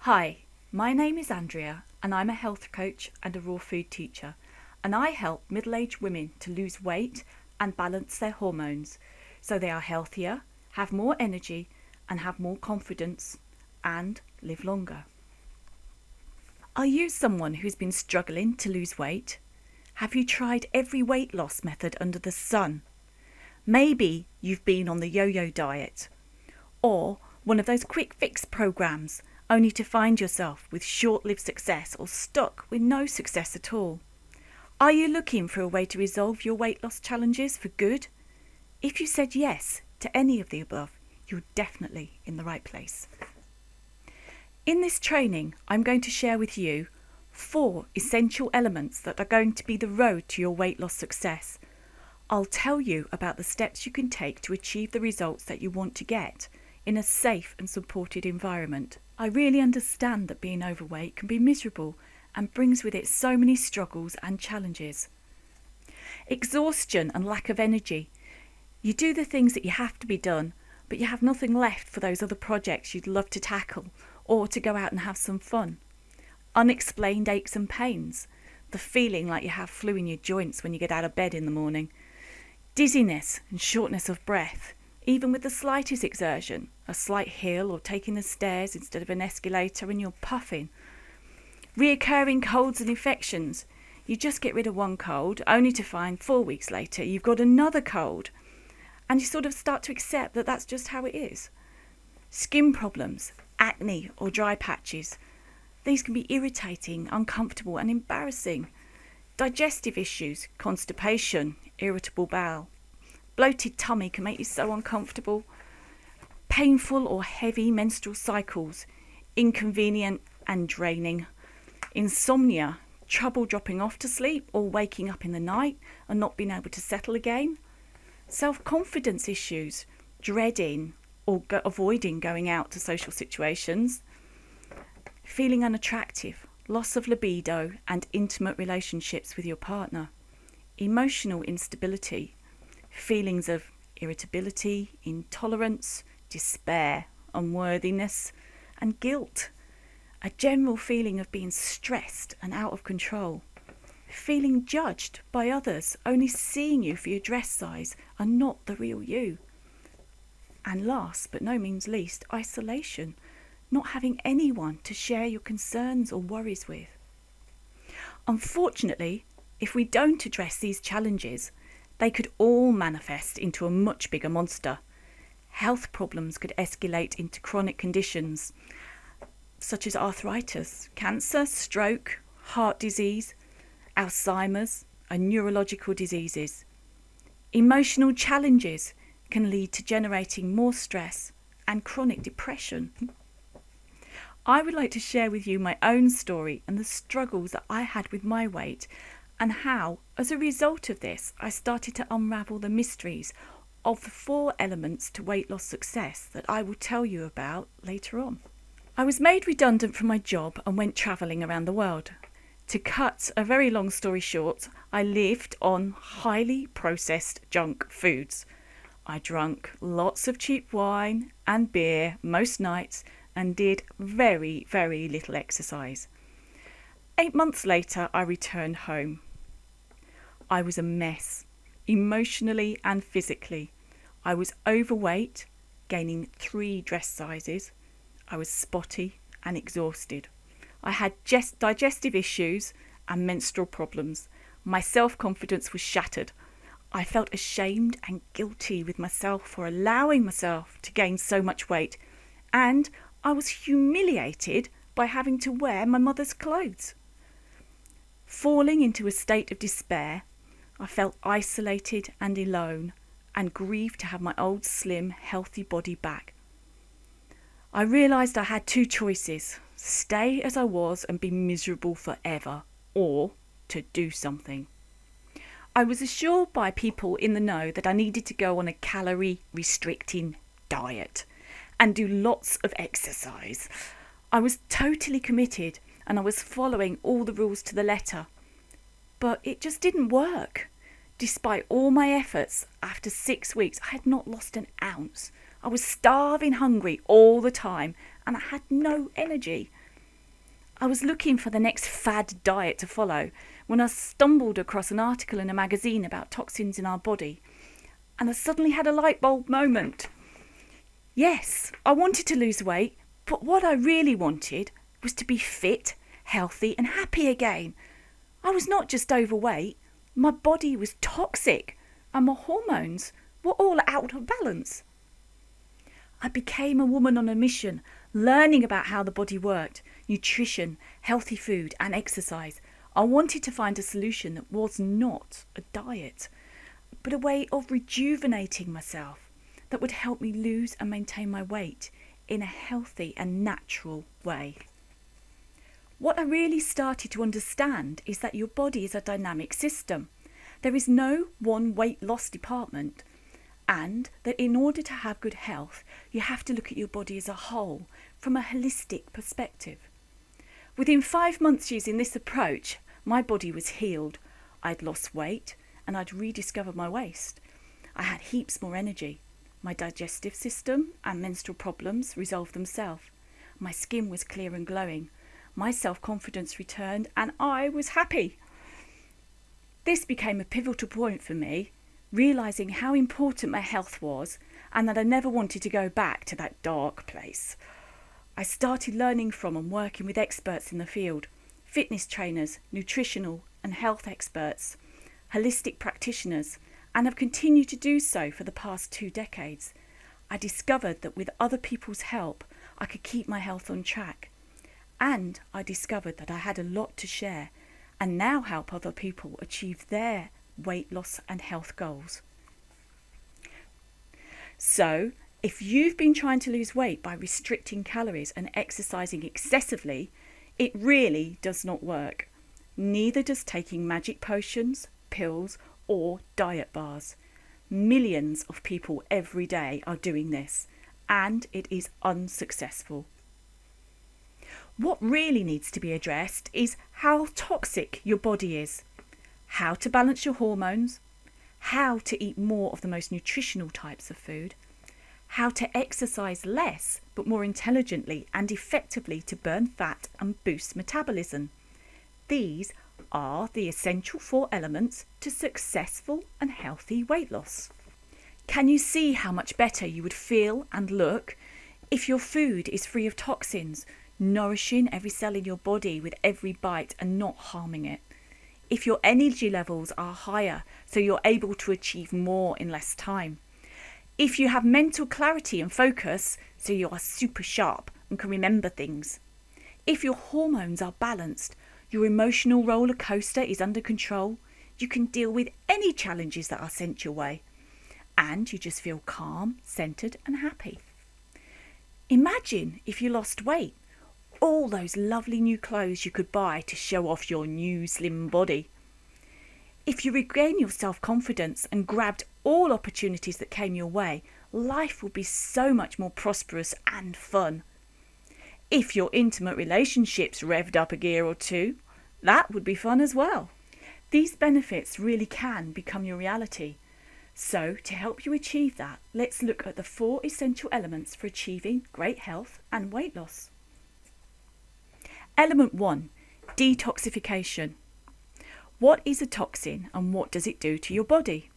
Hi, my name is Andrea and I'm a health coach and a raw food teacher, and I help middle-aged women to lose weight and balance their hormones so they are healthier, have more energy and have more confidence and live longer. Are you someone who's been struggling to lose weight? Have you tried every weight loss method under the sun? Maybe you've been on the yo-yo diet or one of those quick fix programs, only to find yourself with short-lived success or stuck with no success at all. Are you looking for a way to resolve your weight loss challenges for good? If you said yes to any of the above, you're definitely in the right place. In this training, I'm going to share with you 4 essential elements that are going to be the road to your weight loss success. I'll tell you about the steps you can take to achieve the results that you want to get in a safe and supported environment. I really understand that being overweight can be miserable and brings with it so many struggles and challenges. Exhaustion and lack of energy. You do the things that you have to be done, but you have nothing left for those other projects you'd love to tackle or to go out and have some fun. Unexplained aches and pains. The feeling like you have flu in your joints when you get out of bed in the morning. Dizziness and shortness of breath. Even with the slightest exertion, a slight hill or taking the stairs instead of an escalator and you're puffing. Reoccurring colds and infections. You just get rid of one cold only to find 4 weeks later you've got another cold. And you sort of start to accept that that's just how it is. Skin problems, acne or dry patches. These can be irritating, uncomfortable and embarrassing. Digestive issues, constipation, irritable bowel. Bloated tummy can make you so uncomfortable. Painful or heavy menstrual cycles, inconvenient and draining. Insomnia, trouble dropping off to sleep or waking up in the night and not being able to settle again. Self-confidence issues, dreading or avoiding going out to social situations. Feeling unattractive, loss of libido and intimate relationships with your partner. Emotional instability. Feelings of irritability, intolerance, despair, unworthiness, and guilt. A general feeling of being stressed and out of control. Feeling judged by others, only seeing you for your dress size and not the real you. And last but no means least, isolation. Not having anyone to share your concerns or worries with. Unfortunately, if we don't address these challenges, they could all manifest into a much bigger monster. Health problems could escalate into chronic conditions such as arthritis, cancer, stroke, heart disease, Alzheimer's, and neurological diseases. Emotional challenges can lead to generating more stress and chronic depression. I would like to share with you my own story and the struggles that I had with my weight, and how, as a result of this, I started to unravel the mysteries of the 4 elements to weight loss success that I will tell you about later on. I was made redundant from my job and went travelling around the world. To cut a very long story short, I lived on highly processed junk foods. I drank lots of cheap wine and beer most nights and did very, very little exercise. 8 months later, I returned home. I was a mess, emotionally and physically. I was overweight, gaining 3 dress sizes. I was spotty and exhausted. I had digestive issues and menstrual problems. My self-confidence was shattered. I felt ashamed and guilty with myself for allowing myself to gain so much weight. And I was humiliated by having to wear my mother's clothes. Falling into a state of despair, I felt isolated and alone and grieved to have my old slim, healthy body back. I realised I had 2 choices: stay as I was and be miserable forever, or to do something. I was assured by people in the know that I needed to go on a calorie restricting diet and do lots of exercise. I was totally committed and I was following all the rules to the letter. But it just didn't work. Despite all my efforts, after 6 weeks, I had not lost an ounce. I was starving hungry all the time and I had no energy. I was looking for the next fad diet to follow when I stumbled across an article in a magazine about toxins in our body, and I suddenly had a light bulb moment. Yes, I wanted to lose weight, but what I really wanted was to be fit, healthy and happy again. I was not just overweight, my body was toxic and my hormones were all out of balance. I became a woman on a mission, learning about how the body worked, nutrition, healthy food and exercise. I wanted to find a solution that was not a diet, but a way of rejuvenating myself that would help me lose and maintain my weight in a healthy and natural way. What I really started to understand is that your body is a dynamic system. There is no one weight loss department, and that in order to have good health, you have to look at your body as a whole from a holistic perspective. Within 5 months using this approach, my body was healed. I'd lost weight and I'd rediscovered my waist. I had heaps more energy. My digestive system and menstrual problems resolved themselves. My skin was clear and glowing. My self-confidence returned and I was happy. This became a pivotal point for me, realising how important my health was and that I never wanted to go back to that dark place. I started learning from and working with experts in the field, fitness trainers, nutritional and health experts, holistic practitioners, and have continued to do so for the past 2 decades. I discovered that with other people's help, I could keep my health on track. And I discovered that I had a lot to share and now help other people achieve their weight loss and health goals. So, if you've been trying to lose weight by restricting calories and exercising excessively, it really does not work. Neither does taking magic potions, pills, or diet bars. Millions of people every day are doing this, and it is unsuccessful. What really needs to be addressed is how toxic your body is, how to balance your hormones, how to eat more of the most nutritional types of food, how to exercise less but more intelligently and effectively to burn fat and boost metabolism. These are the essential 4 elements to successful and healthy weight loss. Can you see how much better you would feel and look if your food is free of toxins, nourishing every cell in your body with every bite and not harming it? If your energy levels are higher so you're able to achieve more in less time? If you have mental clarity and focus so you are super sharp and can remember things? If your hormones are balanced, your emotional roller coaster is under control, you can deal with any challenges that are sent your way, and you just feel calm, centered and happy. Imagine if you lost weight, all those lovely new clothes you could buy to show off your new slim body. If you regain your self-confidence and grabbed all opportunities that came your way, life would be so much more prosperous and fun. If your intimate relationships revved up a gear or 2, that would be fun as well. These benefits really can become your reality. So, to help you achieve that, let's look at the 4 essential elements for achieving great health and weight loss. Element 1, detoxification. What is a toxin and what does it do to your body?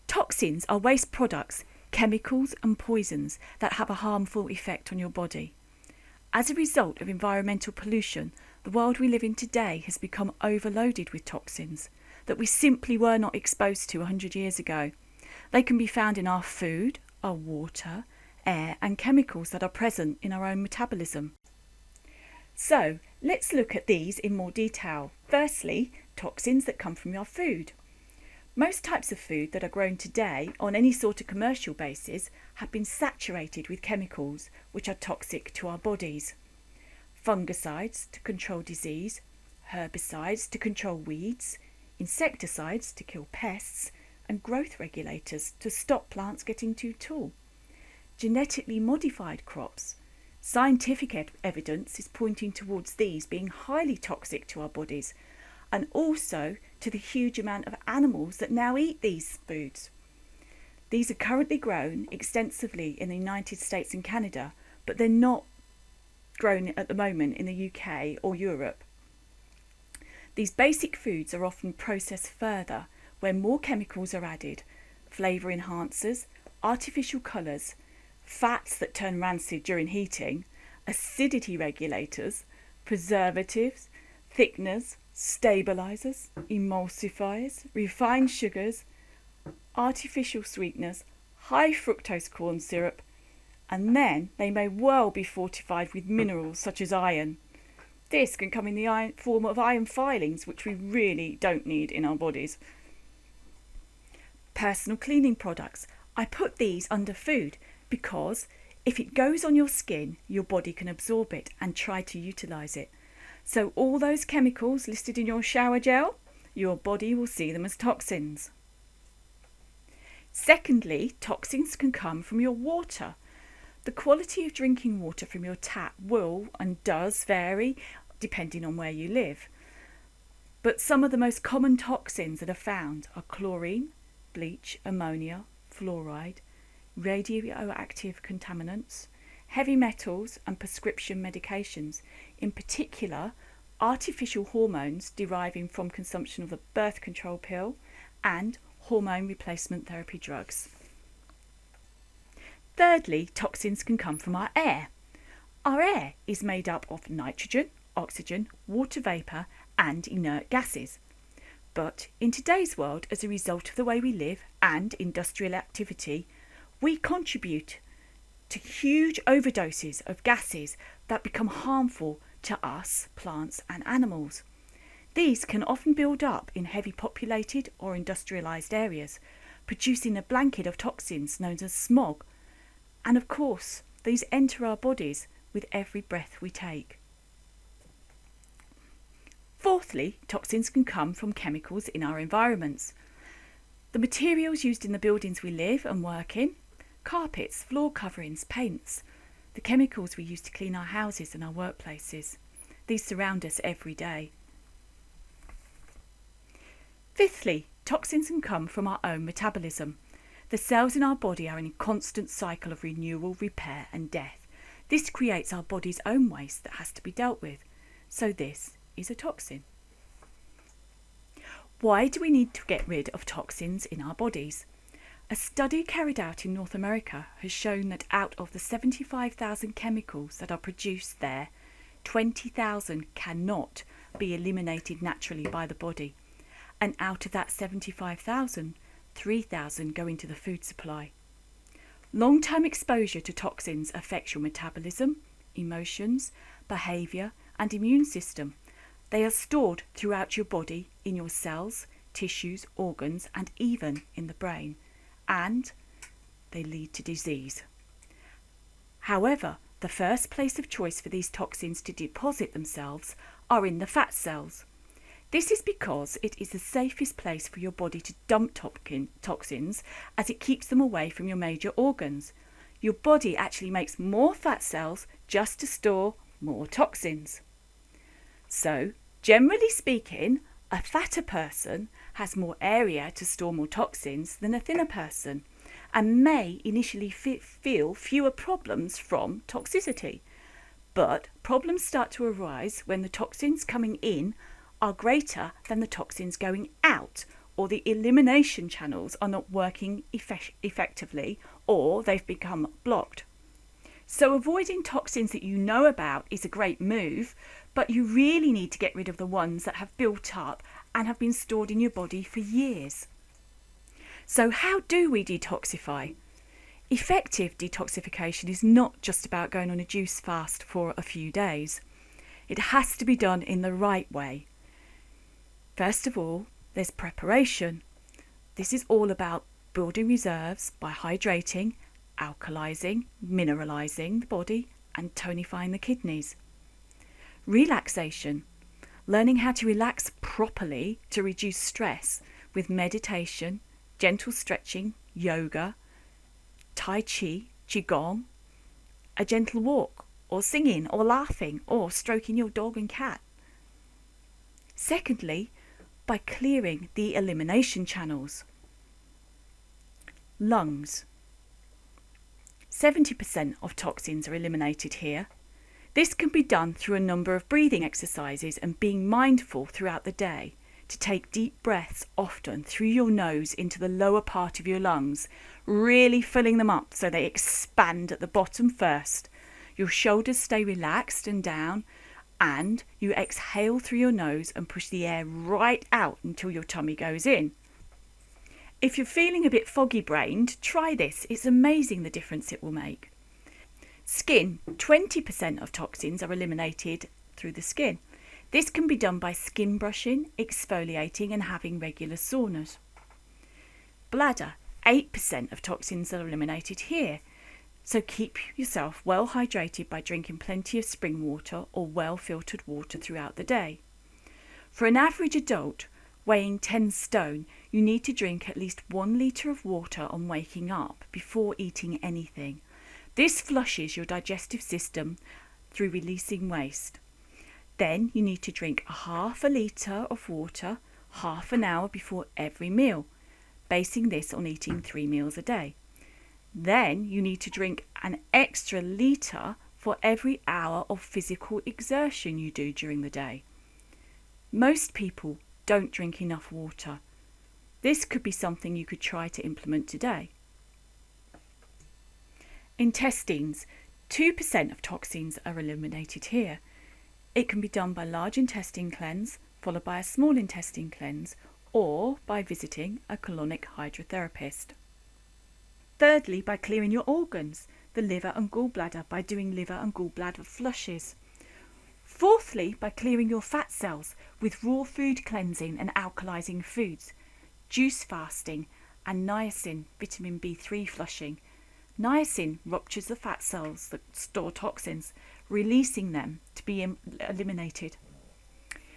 Toxins are waste products, chemicals and poisons that have a harmful effect on your body. As a result of environmental pollution, the world we live in today has become overloaded with toxins that we simply were not exposed to 100 years ago. They can be found in our food, our water, air and chemicals that are present in our own metabolism. So, let's look at these in more detail. Firstly, toxins that come from your food. Most types of food that are grown today on any sort of commercial basis have been saturated with chemicals which are toxic to our bodies. Fungicides to control disease, herbicides to control weeds, insecticides to kill pests, and growth regulators to stop plants getting too tall. Genetically modified crops. Scientific evidence is pointing towards these being highly toxic to our bodies, and also to the huge amount of animals that now eat these foods. These are currently grown extensively in the United States and Canada, but they're not grown at the moment in the UK or Europe. These basic foods are often processed further, where more chemicals are added, flavour enhancers, artificial colours, fats that turn rancid during heating, acidity regulators, preservatives, thickeners, stabilisers, emulsifiers, refined sugars, artificial sweeteners, high fructose corn syrup, and then they may well be fortified with minerals such as iron. This can come in the form of iron filings, which we really don't need in our bodies. Personal cleaning products. I put these under food because if it goes on your skin, your body can absorb it and try to utilise it. So all those chemicals listed in your shower gel, your body will see them as toxins. Secondly, toxins can come from your water. The quality of drinking water from your tap will and does vary depending on where you live. But some of the most common toxins that are found are chlorine, bleach, ammonia, fluoride, radioactive contaminants, heavy metals and prescription medications, in particular artificial hormones deriving from consumption of the birth control pill and hormone replacement therapy drugs. Thirdly, toxins can come from our air. Our air is made up of nitrogen, oxygen, water vapour and inert gases. But in today's world, as a result of the way we live and industrial activity, we contribute to huge overdoses of gases that become harmful to us, plants and animals. These can often build up in heavy populated or industrialised areas, producing a blanket of toxins known as smog. And of course, these enter our bodies with every breath we take. Fourthly, toxins can come from chemicals in our environments. The materials used in the buildings we live and work in, carpets, floor coverings, paints, the chemicals we use to clean our houses and our workplaces. These surround us every day. Fifthly, toxins can come from our own metabolism. The cells in our body are in a constant cycle of renewal, repair and death. This creates our body's own waste that has to be dealt with. So this is a toxin. Why do we need to get rid of toxins in our bodies? A study carried out in North America has shown that out of the 75,000 chemicals that are produced there, 20,000 cannot be eliminated naturally by the body. And out of that 75,000, 3,000 go into the food supply. Long-term exposure to toxins affects your metabolism, emotions, behaviour and immune system. They are stored throughout your body, in your cells, tissues, organs and even in the brain. And they lead to disease. However, the first place of choice for these toxins to deposit themselves are in the fat cells. This is because it is the safest place for your body to dump toxins, as it keeps them away from your major organs. Your body actually makes more fat cells just to store more toxins. So, generally speaking, a fatter person has more area to store more toxins than a thinner person, and may initially feel fewer problems from toxicity. But problems start to arise when the toxins coming in are greater than the toxins going out, or the elimination channels are not working effectively, or they've become blocked. So avoiding toxins that you know about is a great move, but you really need to get rid of the ones that have built up and have been stored in your body for years. So how do we detoxify? Effective detoxification is not just about going on a juice fast for a few days. It has to be done in the right way. First of all, there's preparation. This is all about building reserves by hydrating, alkalizing, mineralizing the body and tonifying the kidneys. Relaxation. Learning how to relax properly to reduce stress with meditation, gentle stretching, yoga, tai chi, qigong, a gentle walk, or singing, or laughing, or stroking your dog and cat. Secondly, by clearing the elimination channels. Lungs. 70% of toxins are eliminated here. This can be done through a number of breathing exercises and being mindful throughout the day to take deep breaths often through your nose into the lower part of your lungs, really filling them up so they expand at the bottom first. Your shoulders stay relaxed and down, and you exhale through your nose and push the air right out until your tummy goes in. If you're feeling a bit foggy-brained, try this. It's amazing the difference it will make. Skin. 20% of toxins are eliminated through the skin. This can be done by skin brushing, exfoliating and having regular saunas. Bladder. 8% of toxins are eliminated here. So keep yourself well hydrated by drinking plenty of spring water or well filtered water throughout the day. For an average adult weighing 10 stone, you need to drink at least 1 litre of water on waking up before eating anything. This flushes your digestive system through releasing waste. Then you need to drink a half a litre of water half an hour before every meal, basing this on eating 3 meals a day. Then you need to drink an extra litre for every hour of physical exertion you do during the day. Most people don't drink enough water. This could be something you could try to implement today. Intestines. 2% of toxins are eliminated here. It can be done by large intestine cleanse, followed by a small intestine cleanse, or by visiting a colonic hydrotherapist. Thirdly, by clearing your organs, the liver and gallbladder, by doing liver and gallbladder flushes. Fourthly, by clearing your fat cells with raw food cleansing and alkalizing foods, juice fasting, and niacin, vitamin B3 flushing. Niacin ruptures the fat cells that store toxins, releasing them to be eliminated.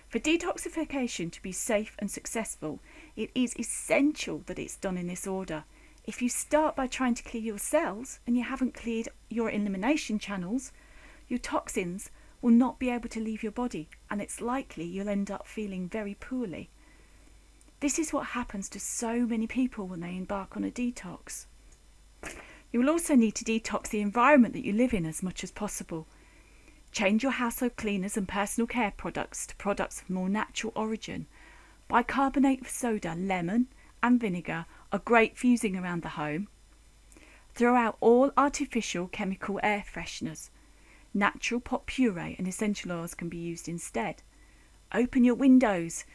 For detoxification to be safe and successful, it is essential that it's done in this order. If you start by trying to clear your cells and you haven't cleared your elimination channels, your toxins will not be able to leave your body, and it's likely you'll end up feeling very poorly. This is what happens to so many people when they embark on a detox. You will also need to detox the environment that you live in as much as possible. Change your household cleaners and personal care products to products of more natural origin. Bicarbonate of soda, lemon and vinegar are great for using around the home. Throw out all artificial chemical air fresheners. Natural pot puree and essential oils can be used instead. Open your windows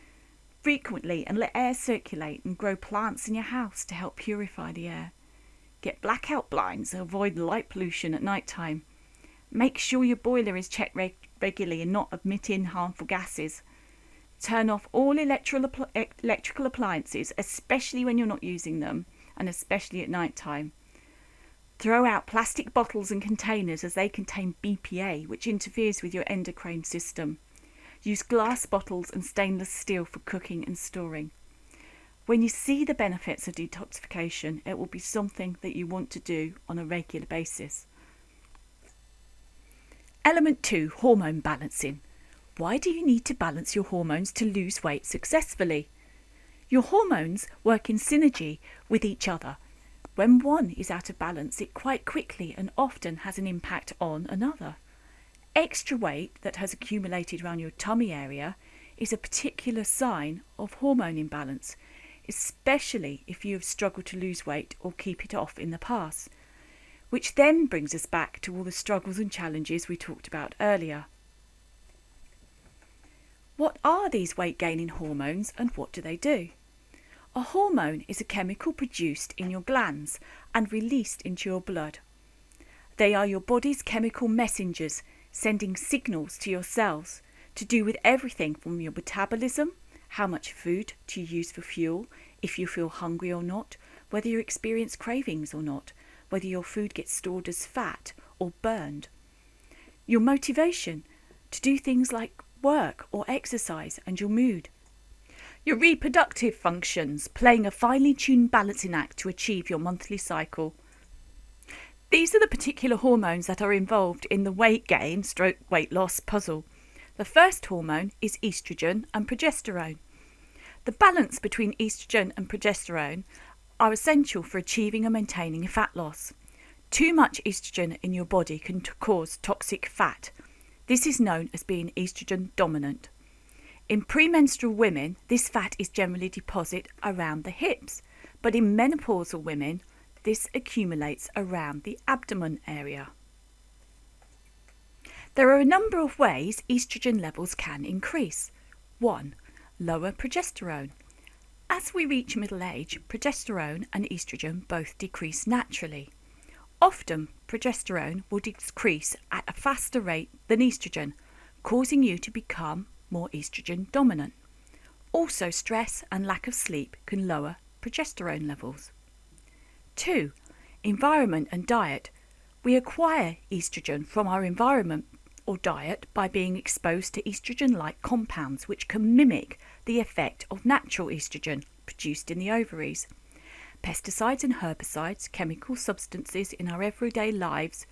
frequently and let air circulate, and grow plants in your house to help purify the air. Get blackout blinds to avoid light pollution at night time. Make sure your boiler is checked regularly and not emitting harmful gases. Turn off all electrical appliances, especially when you're not using them, and especially at night time. Throw out plastic bottles and containers as they contain BPA, which interferes with your endocrine system. Use glass bottles and stainless steel for cooking and storing. When you see the benefits of detoxification, it will be something that you want to do on a regular basis. Element 2, hormone balancing. Why do you need to balance your hormones to lose weight successfully? Your hormones work in synergy with each other. When one is out of balance, it quite quickly and often has an impact on another. Extra weight that has accumulated around your tummy area is a particular sign of hormone imbalance, especially if you have struggled to lose weight or keep it off in the past, which then brings us back to all the struggles and challenges we talked about earlier. What are these weight-gaining hormones and what do they do? A hormone is a chemical produced in your glands and released into your blood. They are your body's chemical messengers sending signals to your cells to do with everything from your metabolism, how much food to use for fuel, if you feel hungry or not, whether you experience cravings or not, whether your food gets stored as fat or burned. Your motivation to do things like work or exercise, and your mood. Your reproductive functions, playing a finely tuned balancing act to achieve your monthly cycle. These are the particular hormones that are involved in the weight gain / weight loss puzzle. The first hormone is estrogen and progesterone. The balance between estrogen and progesterone are essential for achieving and maintaining fat loss. Too much estrogen in your body can cause toxic fat. This is known as being estrogen dominant. In premenstrual women, this fat is generally deposited around the hips, but in menopausal women, this accumulates around the abdomen area. There are a number of ways estrogen levels can increase. 1. Lower progesterone. As we reach middle age, progesterone and estrogen both decrease naturally. Often, progesterone will decrease at a faster rate than estrogen, causing you to become more estrogen dominant. Also, stress and lack of sleep can lower progesterone levels. 2. Environment and diet. We acquire estrogen from our environment or diet by being exposed to estrogen-like compounds which can mimic the effect of natural estrogen produced in the ovaries. Pesticides and herbicides, chemical substances in our everyday lives,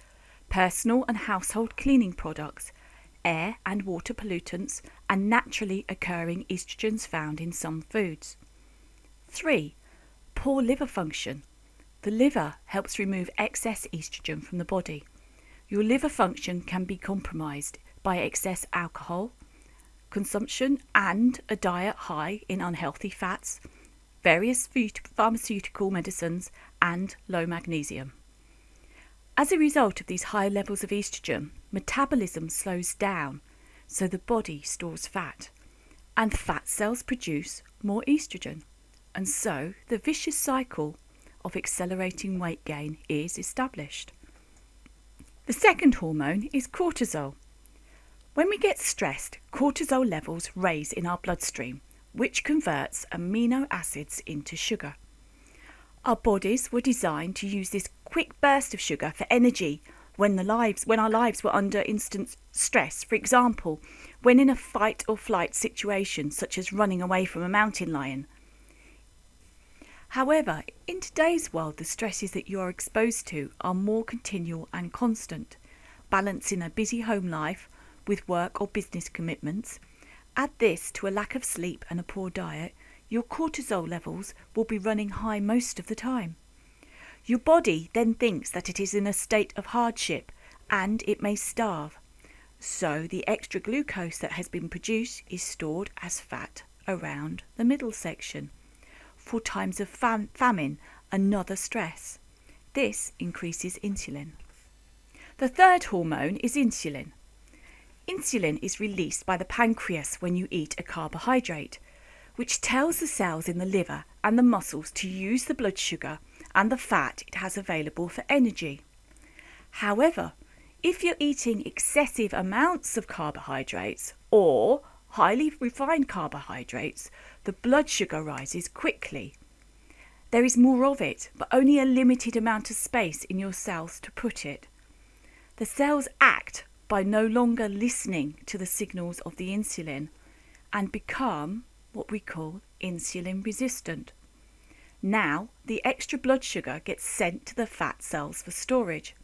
personal and household cleaning products, air and water pollutants, and naturally occurring estrogens found in some foods. 3. Poor liver function. The liver helps remove excess estrogen from the body. Your liver function can be compromised by excess alcohol consumption and a diet high in unhealthy fats, various pharmaceutical medicines, and low magnesium. As a result of these high levels of estrogen, metabolism slows down, so the body stores fat, and fat cells produce more estrogen, and so the vicious cycle of accelerating weight gain is established. The second hormone is cortisol. When we get stressed, cortisol levels raise in our bloodstream, which converts amino acids into sugar. Our bodies were designed to use this quick burst of sugar for energy when our lives were under instant stress. For example, when in a fight or flight situation, such as running away from a mountain lion. However, in today's world, the stresses that you are exposed to are more continual and constant. Balancing a busy home life with work or business commitments, add this to a lack of sleep and a poor diet, your cortisol levels will be running high most of the time. Your body then thinks that it is in a state of hardship and it may starve. So the extra glucose that has been produced is stored as fat around the middle section. For times of famine, another stress. This increases insulin. The third hormone is insulin. Insulin is released by the pancreas when you eat a carbohydrate, which tells the cells in the liver and the muscles to use the blood sugar and the fat it has available for energy. However, if you're eating excessive amounts of carbohydrates or highly refined carbohydrates, the blood sugar rises quickly. There is more of it, but only a limited amount of space in your cells to put it. The cells act by no longer listening to the signals of the insulin and become what we call insulin resistant. Now, the extra blood sugar gets sent to the fat cells for storage,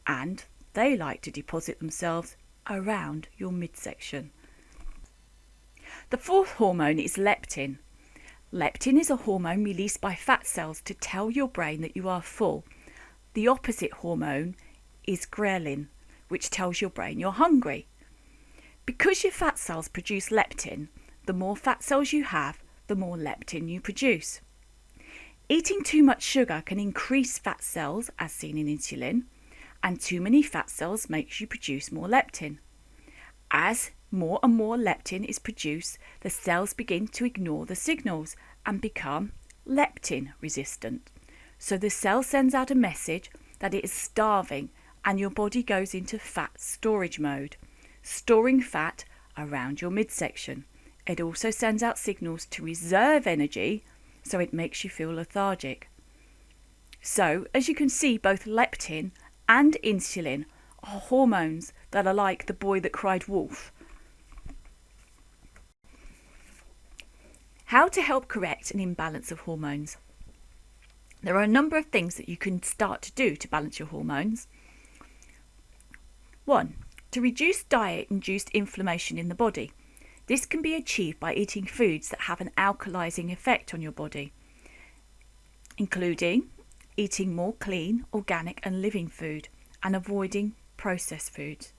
and they like to deposit themselves around your midsection. The fourth hormone is leptin. Leptin is a hormone released by fat cells to tell your brain that you are full. The opposite hormone is ghrelin, which tells your brain you're hungry. Because your fat cells produce leptin, the more fat cells you have, the more leptin you produce. Eating too much sugar can increase fat cells, as seen in insulin, and too many fat cells makes you produce more leptin. As more and more leptin is produced, the cells begin to ignore the signals and become leptin resistant. So the cell sends out a message that it is starving, and your body goes into fat storage mode, storing fat around your midsection. It also sends out signals to reserve energy, so it makes you feel lethargic. So, as you can see, both leptin and insulin are hormones that are like the boy that cried wolf. How to help correct an imbalance of hormones? There are a number of things that you can start to do to balance your hormones. 1. To reduce diet-induced inflammation in the body. This can be achieved by eating foods that have an alkalizing effect on your body, including eating more clean, organic and living food and avoiding processed foods.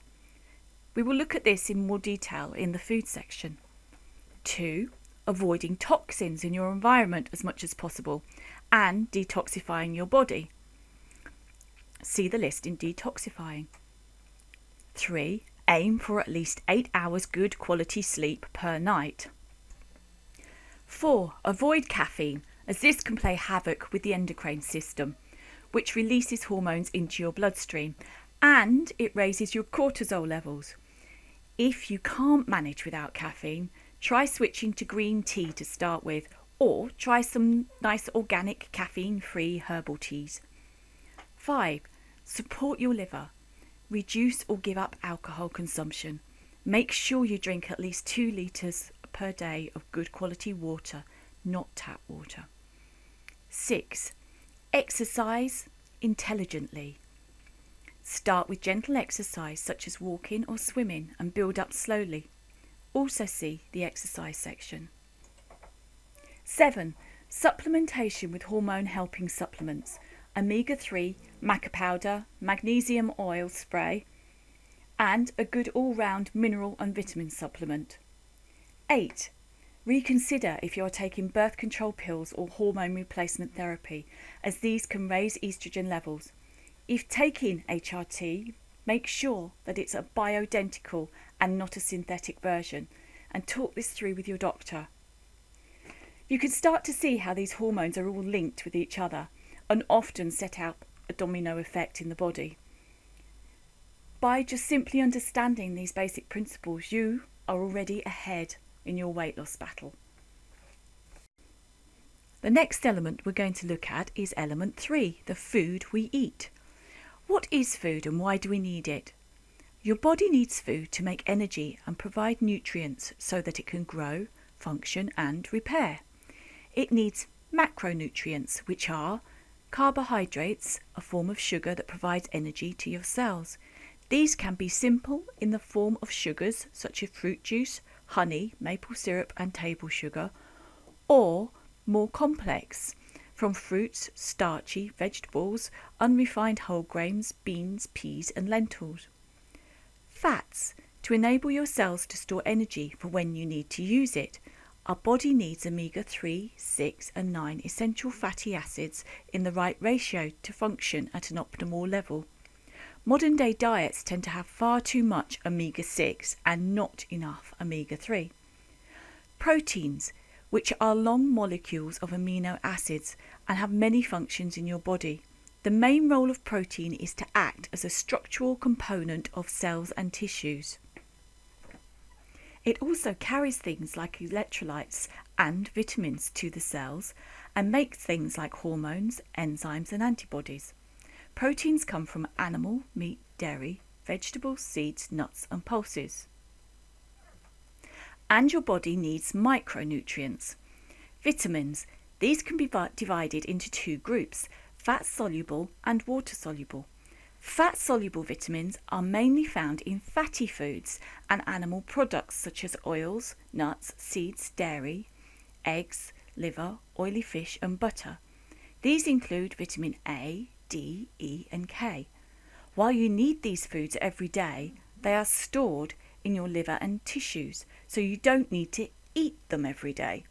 We will look at this in more detail in the food section. 2. Avoiding toxins in your environment as much as possible and detoxifying your body. See the list in detoxifying. 3. Aim for at least 8 hours good quality sleep per night. 4. Avoid caffeine, as this can play havoc with the endocrine system, which releases hormones into your bloodstream, and it raises your cortisol levels. If you can't manage without caffeine, try switching to green tea to start with, or try some nice organic caffeine-free herbal teas. 5. Support your liver. Reduce or give up alcohol consumption. Make sure you drink at least 2 litres per day of good quality water, not tap water. 6. Exercise intelligently. Start with gentle exercise such as walking or swimming and build up slowly. Also see the exercise section. 7. Supplementation with hormone helping supplements. Omega-3, maca powder, magnesium oil spray, and a good all-round mineral and vitamin supplement. 8. Reconsider if you are taking birth control pills or hormone replacement therapy, as these can raise estrogen levels. If taking HRT, make sure that it's a bioidentical and not a synthetic version, and talk this through with your doctor. You can start to see how these hormones are all linked with each other and often set out a domino effect in the body. By just simply understanding these basic principles, you are already ahead in your weight loss battle. The next element we're going to look at is element 3, the food we eat. What is food and why do we need it? Your body needs food to make energy and provide nutrients so that it can grow, function and repair. It needs macronutrients, which are carbohydrates, a form of sugar that provides energy to your cells. These can be simple in the form of sugars such as fruit juice, honey, maple syrup and table sugar, or more complex from fruits, starchy vegetables, unrefined whole grains, beans, peas and lentils. Fats, to enable your cells to store energy for when you need to use it. Our body needs omega-3, 6 and 9 essential fatty acids in the right ratio to function at an optimal level. Modern day diets tend to have far too much omega-6 and not enough omega-3. Proteins, which are long molecules of amino acids and have many functions in your body. The main role of protein is to act as a structural component of cells and tissues. It also carries things like electrolytes and vitamins to the cells and makes things like hormones, enzymes and antibodies. Proteins come from animal, meat, dairy, vegetables, seeds, nuts and pulses. And your body needs micronutrients. Vitamins. These can be divided into 2 groups, fat-soluble and water-soluble. Fat-soluble vitamins are mainly found in fatty foods and animal products such as oils, nuts, seeds, dairy, eggs, liver, oily fish and butter. These include vitamin A, D, E and K. While you need these foods every day, they are stored in your liver and tissues, so you don't need to eat them every day.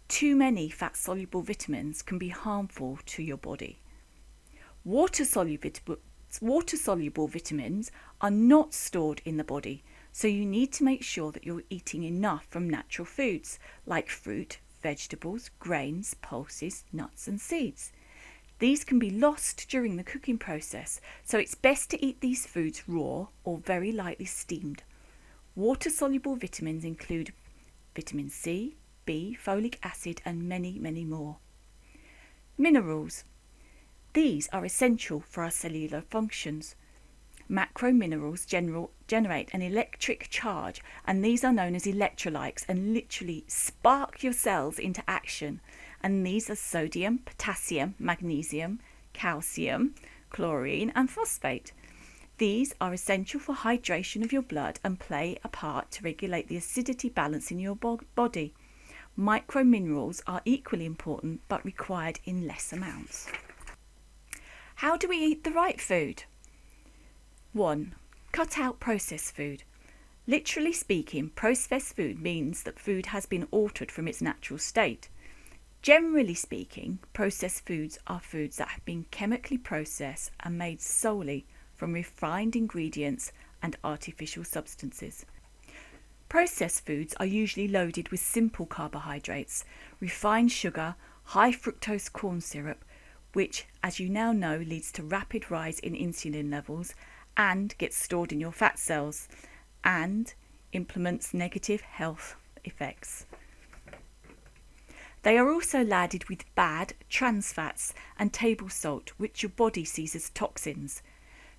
Too many fat-soluble vitamins can be harmful to your body. Water-soluble vitamins are not stored in the body, so you need to make sure that you're eating enough from natural foods like fruit, vegetables, grains, pulses, nuts and seeds. These can be lost during the cooking process, so it's best to eat these foods raw or very lightly steamed. Water-soluble vitamins include vitamin C, B, folic acid and many, many more. Minerals. These are essential for our cellular functions. Macrominerals generate an electric charge, and these are known as electrolytes and literally spark your cells into action. And these are sodium, potassium, magnesium, calcium, chlorine and phosphate. These are essential for hydration of your blood and play a part to regulate the acidity balance in your body. Microminerals are equally important but required in less amounts. How do we eat the right food? 1. Cut out processed food. Literally speaking, processed food means that food has been altered from its natural state. Generally speaking, processed foods are foods that have been chemically processed and made solely from refined ingredients and artificial substances. Processed foods are usually loaded with simple carbohydrates, refined sugar, high fructose corn syrup, which, as you now know, leads to rapid rise in insulin levels and gets stored in your fat cells and implements negative health effects. They are also laden with bad trans fats and table salt, which your body sees as toxins.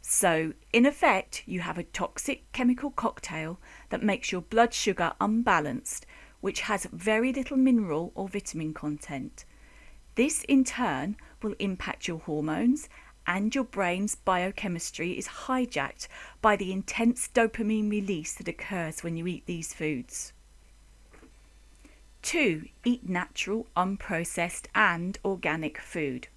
So, in effect, you have a toxic chemical cocktail that makes your blood sugar unbalanced, which has very little mineral or vitamin content. This, in turn, will impact your hormones, and your brain's biochemistry is hijacked by the intense dopamine release that occurs when you eat these foods. 2. Eat natural, unprocessed and organic food.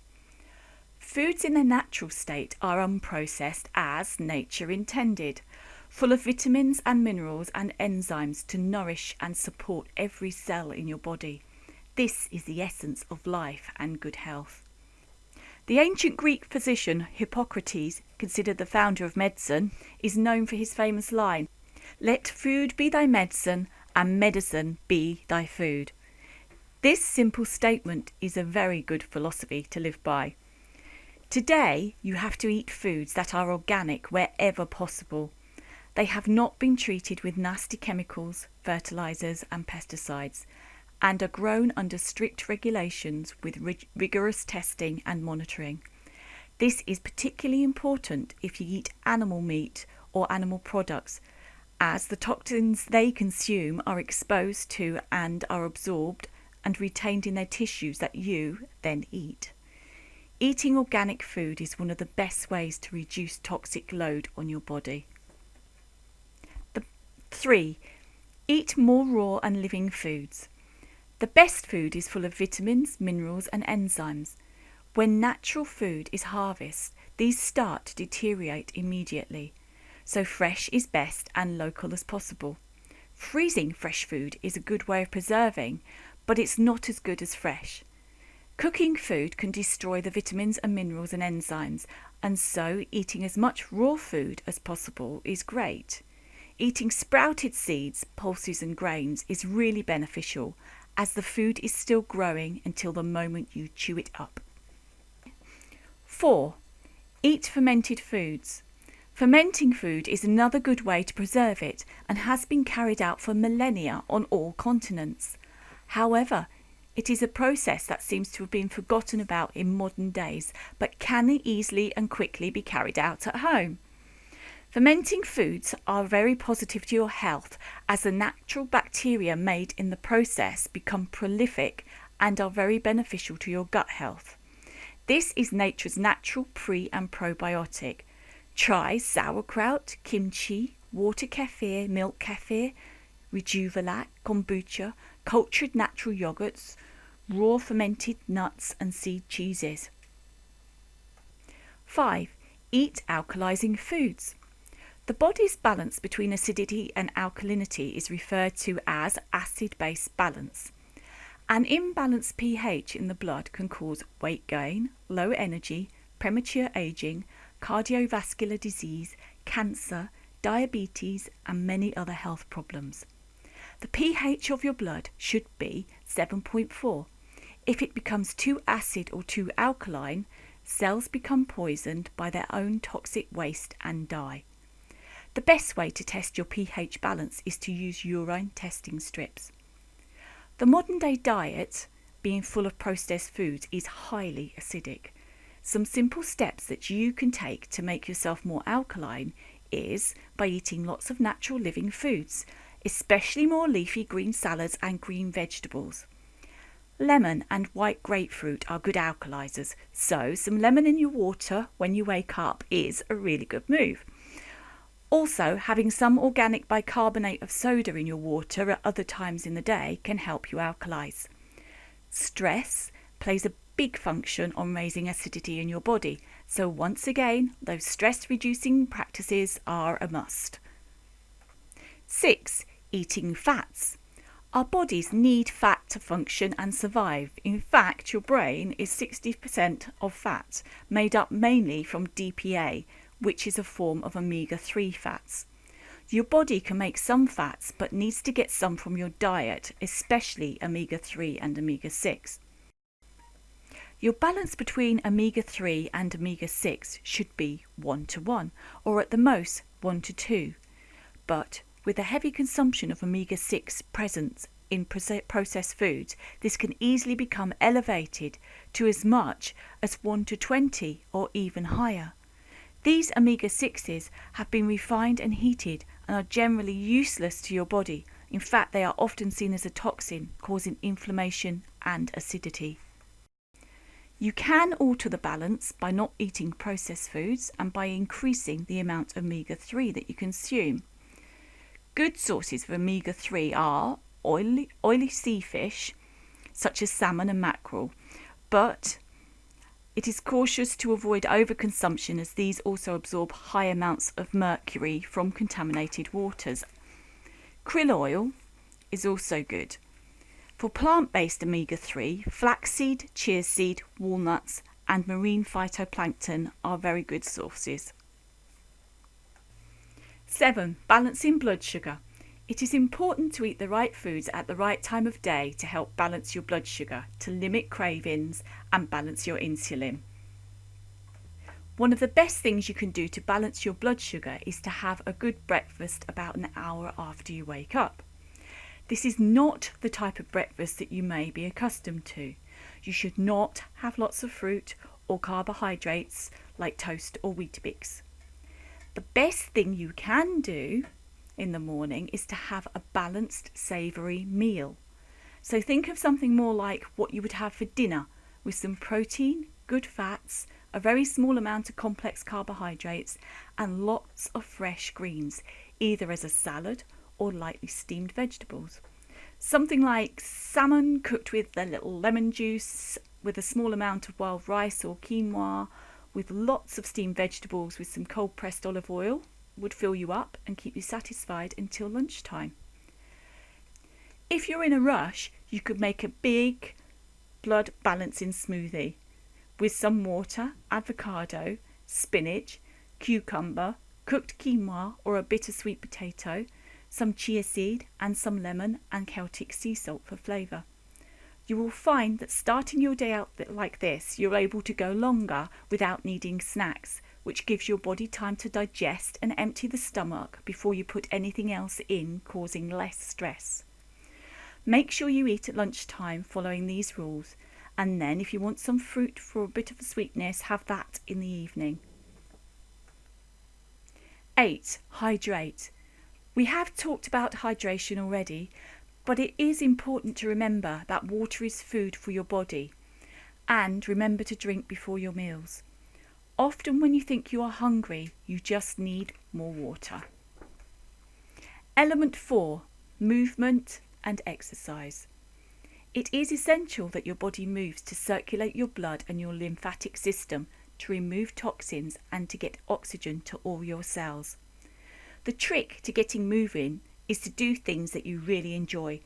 Foods in their natural state are unprocessed as nature intended, full of vitamins and minerals and enzymes to nourish and support every cell in your body. This is the essence of life and good health. The ancient Greek physician Hippocrates, considered the founder of medicine, is known for his famous line, "Let food be thy medicine and medicine be thy food." This simple statement is a very good philosophy to live by. Today, you have to eat foods that are organic wherever possible. They have not been treated with nasty chemicals, fertilizers and pesticides, and are grown under strict regulations with rigorous testing and monitoring. This is particularly important if you eat animal meat or animal products, as the toxins they consume are exposed to and are absorbed and retained in their tissues that you then eat. Eating organic food is one of the best ways to reduce toxic load on your body. 3. Eat more raw and living foods. The best food is full of vitamins, minerals and enzymes. When natural food is harvested, these start to deteriorate immediately. So fresh is best and local as possible. Freezing fresh food is a good way of preserving, but it's not as good as fresh. Cooking food can destroy the vitamins and minerals and enzymes, and so eating as much raw food as possible is great. Eating sprouted seeds, pulses and grains is really beneficial, as the food is still growing until the moment you chew it up. 4. Eat fermented foods. Fermenting food is another good way to preserve it and has been carried out for millennia on all continents. However, it is a process that seems to have been forgotten about in modern days, but can easily and quickly be carried out at home. Fermenting foods are very positive to your health, as the natural bacteria made in the process become prolific and are very beneficial to your gut health. This is nature's natural pre- and probiotic. Try sauerkraut, kimchi, water kefir, milk kefir, Rejuvenating, kombucha, cultured natural yogurts, raw fermented nuts and seed cheeses. 5. Eat alkalizing foods. The body's balance between acidity and alkalinity is referred to as acid-base balance. An imbalanced pH in the blood can cause weight gain, low energy, premature aging, cardiovascular disease, cancer, diabetes and many other health problems. The pH of your blood should be 7.4. If it becomes too acid or too alkaline, cells become poisoned by their own toxic waste and die. The best way to test your pH balance is to use urine testing strips. The modern day diet, being full of processed foods, is highly acidic. Some simple steps that you can take to make yourself more alkaline is by eating lots of natural living foods, especially more leafy green salads and green vegetables. Lemon and white grapefruit are good alkalizers, so some lemon in your water when you wake up is a really good move. Also, having some organic bicarbonate of soda in your water at other times in the day can help you alkalize. Stress plays a big function on raising acidity in your body, so once again, those stress-reducing practices are a must. 6. Eating fats. Our bodies need fat to function and survive. In fact, your brain is 60% of fat, made up mainly from DPA, which is a form of omega-3 fats. Your body can make some fats, but needs to get some from your diet, especially omega-3 and omega-6. Your balance between omega-3 and omega-6 should be 1:1, or at the most 1:2. But with a heavy consumption of omega-6 present in processed foods, this can easily become elevated to as much as 1:20 or even higher. These omega-6s have been refined and heated and are generally useless to your body. In fact, they are often seen as a toxin, causing inflammation and acidity. You can alter the balance by not eating processed foods and by increasing the amount of omega-3 that you consume. Good sources of omega-3 are oily sea fish, such as salmon and mackerel, but it is cautious to avoid overconsumption, as these also absorb high amounts of mercury from contaminated waters. Krill oil is also good. For plant-based omega-3, flaxseed, chia seed, walnuts and marine phytoplankton are very good sources. 7. Balancing blood sugar. It is important to eat the right foods at the right time of day to help balance your blood sugar, to limit cravings and balance your insulin. One of the best things you can do to balance your blood sugar is to have a good breakfast about an hour after you wake up. This is not the type of breakfast that you may be accustomed to. You should not have lots of fruit or carbohydrates like toast or Weetabix. The best thing you can do in the morning is to have a balanced, savoury meal. So think of something more like what you would have for dinner, with some protein, good fats, a very small amount of complex carbohydrates and lots of fresh greens, either as a salad or lightly steamed vegetables. Something like salmon cooked with a little lemon juice, with a small amount of wild rice or quinoa, with lots of steamed vegetables with some cold pressed olive oil would fill you up and keep you satisfied until lunchtime. If you're in a rush, you could make a big blood balancing smoothie with some water, avocado, spinach, cucumber, cooked quinoa or a bittersweet potato, some chia seed and some lemon and Celtic sea salt for flavour. You will find that starting your day out like this, you're able to go longer without needing snacks, which gives your body time to digest and empty the stomach before you put anything else in, causing less stress. Make sure you eat at lunchtime following these rules, and then if you want some fruit for a bit of a sweetness, have that in the evening. 8. Hydrate. We have talked about hydration already, but it is important to remember that water is food for your body, and remember to drink before your meals. Often when you think you are hungry, you just need more water. Element 4. Movement and exercise. It is essential that your body moves to circulate your blood and your lymphatic system, to remove toxins and to get oxygen to all your cells. The trick to getting moving is to do things that you really enjoy.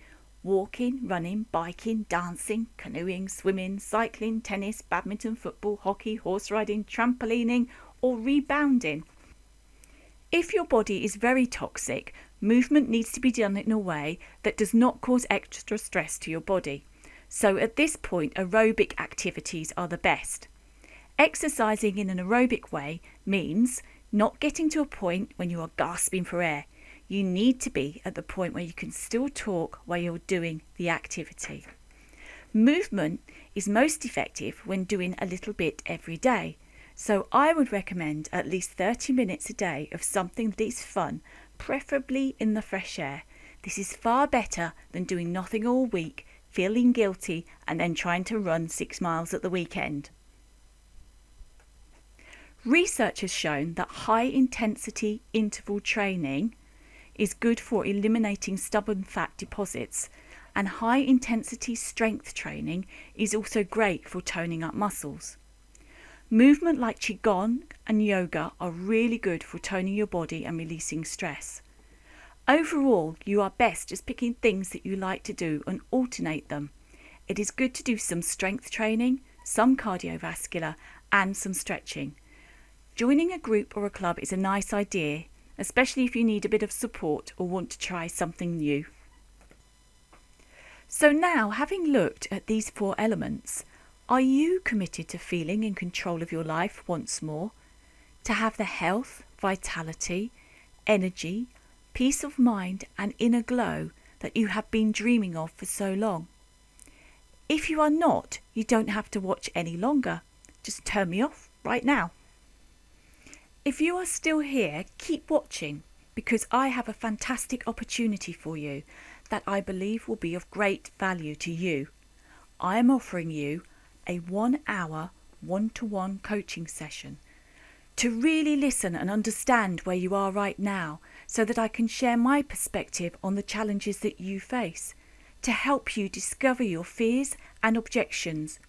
Walking, running, biking, dancing, canoeing, swimming, cycling, tennis, badminton, football, hockey, horse riding, trampolining or rebounding. If your body is very toxic, movement needs to be done in a way that does not cause extra stress to your body. So at this point, aerobic activities are the best. Exercising in an aerobic way means not getting to a point when you are gasping for air. You need to be at the point where you can still talk while you're doing the activity. Movement is most effective when doing a little bit every day. So I would recommend at least 30 minutes a day of something that is fun, preferably in the fresh air. This is far better than doing nothing all week, feeling guilty and then trying to run 6 miles at the weekend. Research has shown that high-intensity interval training is good for eliminating stubborn fat deposits, and high-intensity strength training is also great for toning up muscles. Movement like Qigong and yoga are really good for toning your body and releasing stress. Overall, you are best just picking things that you like to do and alternate them. It is good to do some strength training, some cardiovascular, and some stretching. Joining a group or a club is a nice idea, especially if you need a bit of support or want to try something new. So now, having looked at these 4 elements, are you committed to feeling in control of your life once more? To have the health, vitality, energy, peace of mind and inner glow that you have been dreaming of for so long? If you are not, you don't have to watch any longer. Just turn me off right now. If you are still here, keep watching, because I have a fantastic opportunity for you that I believe will be of great value to you. I am offering you a 1-hour one-to-one coaching session to really listen and understand where you are right now, so that I can share my perspective on the challenges that you face, to help you discover your fears and objections,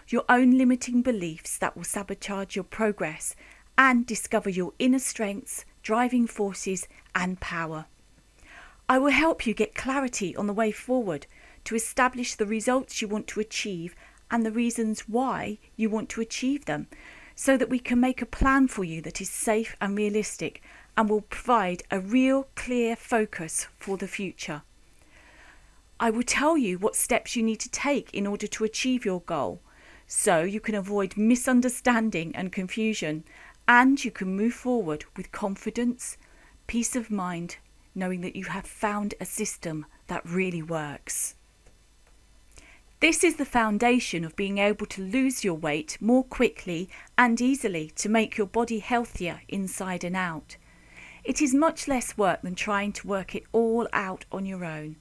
your own limiting beliefs that will sabotage your progress, and discover your inner strengths, driving forces and power. I will help you get clarity on the way forward to establish the results you want to achieve and the reasons why you want to achieve them, so that we can make a plan for you that is safe and realistic and will provide a real clear focus for the future. I will tell you what steps you need to take in order to achieve your goal, so you can avoid misunderstanding and confusion, and you can move forward with confidence, peace of mind, knowing that you have found a system that really works. This is the foundation of being able to lose your weight more quickly and easily to make your body healthier inside and out. It is much less work than trying to work it all out on your own.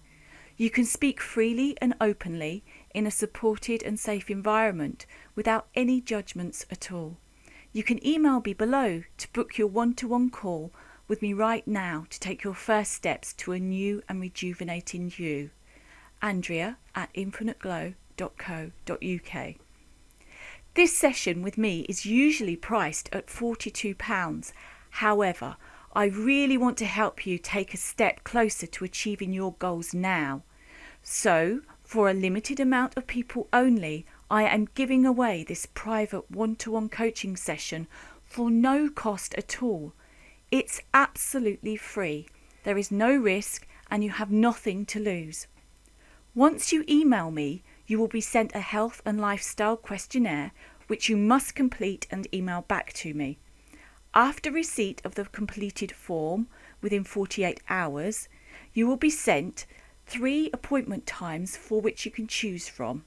You can speak freely and openly in a supported and safe environment without any judgments at all. You can email me below to book your one-to-one call with me right now to take your first steps to a new and rejuvenating you. Andrea@infiniteglow.co.uk. This session with me is usually priced at £42. However, I really want to help you take a step closer to achieving your goals now. So, for a limited amount of people only, I am giving away this private one-to-one coaching session for no cost at all. It's absolutely free. There is no risk and you have nothing to lose. Once you email me, you will be sent a health and lifestyle questionnaire which you must complete and email back to me. After receipt of the completed form within 48 hours, you will be sent 3 appointment times for which you can choose from.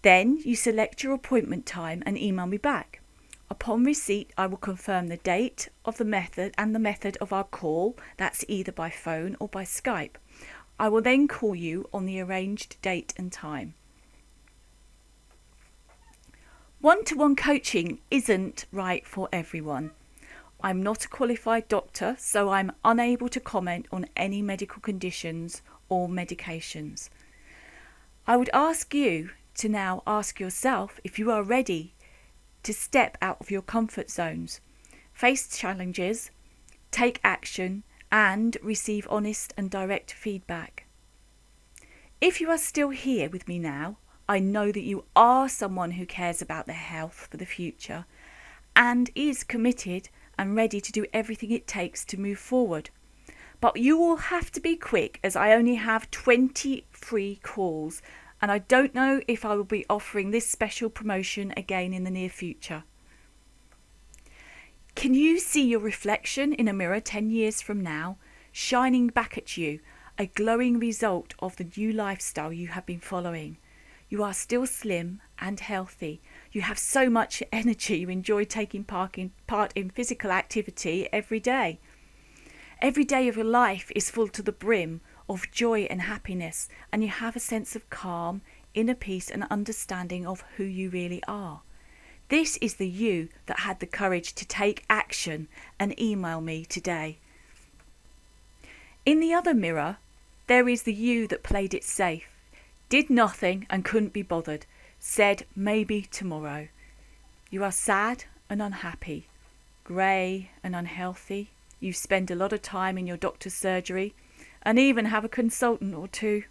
Then you select your appointment time and email me back. Upon receipt, I will confirm the date of the method and the method of our call. That's either by phone or by Skype. I will then call you on the arranged date and time. One-to-one coaching isn't right for everyone. I'm not a qualified doctor, so I'm unable to comment on any medical conditions or medications. I would ask you to now ask yourself if you are ready to step out of your comfort zones, face challenges, take action, and receive honest and direct feedback. If you are still here with me now, I know that you are someone who cares about their health for the future and is committed and ready to do everything it takes to move forward. But you will have to be quick, as I only have 20 free calls, and I don't know if I will be offering this special promotion again in the near future. Can you see your reflection in a mirror 10 years from now, shining back at you, a glowing result of the new lifestyle you have been following? You are still slim and healthy. You have so much energy. You enjoy taking part in physical activity every day. Every day of your life is full to the brim of joy and happiness, and you have a sense of calm, inner peace and understanding of who you really are. This is the you that had the courage to take action and email me today. In the other mirror, there is the you that played it safe, did nothing and couldn't be bothered, said maybe tomorrow. You are sad and unhappy, grey and unhealthy. You spend a lot of time in your doctor's surgery and even have a consultant or two.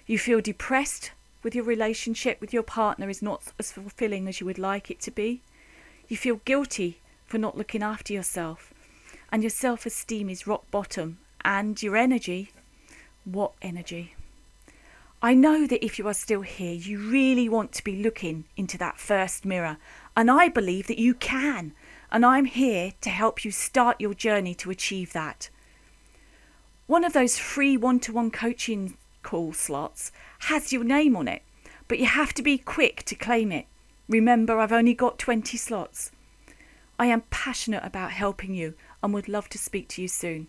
You feel depressed with your relationship with your partner is not as fulfilling as you would like it to be. You feel guilty for not looking after yourself, and your self-esteem is rock bottom, and your energy, what energy? I know that if you are still here, you really want to be looking into that first mirror, and I believe that you can, and I'm here to help you start your journey to achieve that. One of those free one-to-one coaching call slots has your name on it, but you have to be quick to claim it. Remember, I've only got 20 slots. I am passionate about helping you and would love to speak to you soon,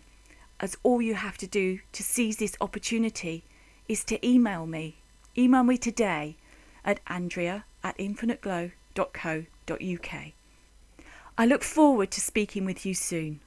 as all you have to do to seize this opportunity is to email me. Email me today at andrea@infiniteglow.co.uk. I look forward to speaking with you soon.